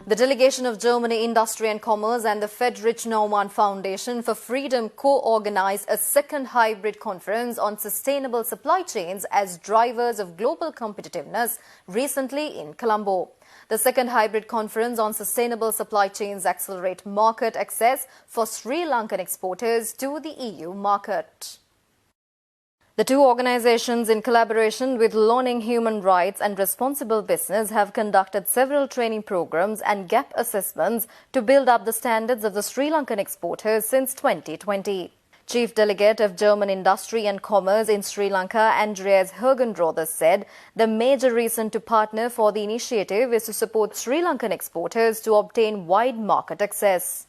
The delegation of Germany Industry and Commerce and the Friedrich Naumann Foundation for Freedom co-organized a second hybrid conference on sustainable supply chains as drivers of global competitiveness recently in Colombo. The second hybrid conference on sustainable supply chains accelerate market access for Sri Lankan exporters to the EU market. The two organizations, in collaboration with Learning Human Rights and Responsible Business, have conducted several training programs and gap assessments to build up the standards of the Sri Lankan exporters since 2020. Chief Delegate of German Industry and Commerce in Sri Lanka, Andreas Hergenrother, said the major reason to partner for the initiative is to support Sri Lankan exporters to obtain wide market access.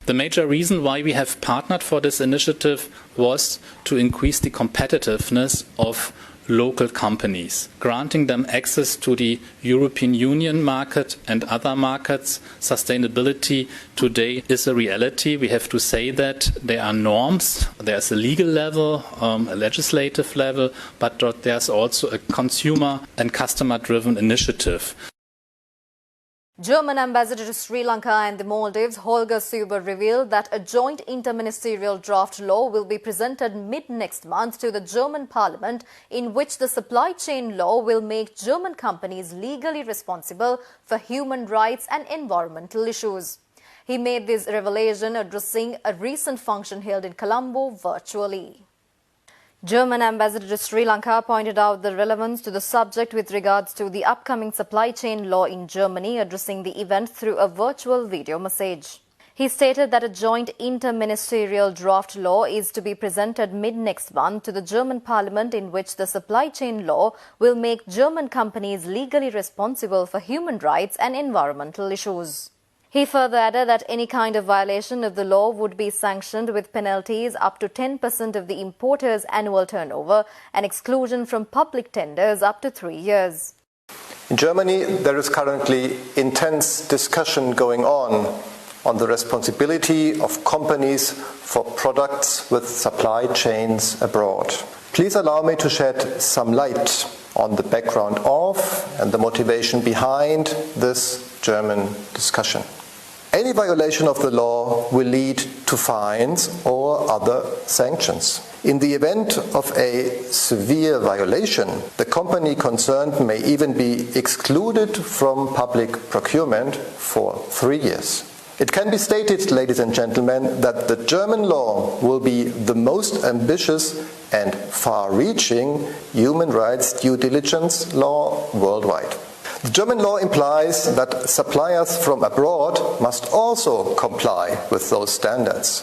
The major reason why we have partnered for this initiative was to increase the competitiveness of local companies, granting them access to the European Union market and other markets. Sustainability today is a reality. We have to say that there are norms, there's a legal level, a legislative level, but there's also a consumer and customer-driven initiative. German ambassador to Sri Lanka and the Maldives, Holger Suber, revealed that a joint interministerial draft law will be presented mid-next month to the German parliament, in which the supply chain law will make German companies legally responsible for human rights and environmental issues. He made this revelation addressing a recent function held in Colombo virtually. German ambassador to Sri Lanka pointed out the relevance to the subject with regards to the upcoming supply chain law in Germany, addressing the event through a virtual video message. He stated that a joint interministerial draft law is to be presented mid-next month to the German parliament, in which the supply chain law will make German companies legally responsible for human rights and environmental issues. He further added that any kind of violation of the law would be sanctioned with penalties up to 10% of the importer's annual turnover and exclusion from public tenders up to 3 years. In Germany, there is currently intense discussion going on the responsibility of companies for products with supply chains abroad. Please allow me to shed some light on the background of and the motivation behind this German discussion. Any violation of the law will lead to fines or other sanctions. In the event of a severe violation, the company concerned may even be excluded from public procurement for 3 years. It can be stated, ladies and gentlemen, that the German law will be the most ambitious and far-reaching human rights due diligence law worldwide. The German law implies that suppliers from abroad must also comply with those standards.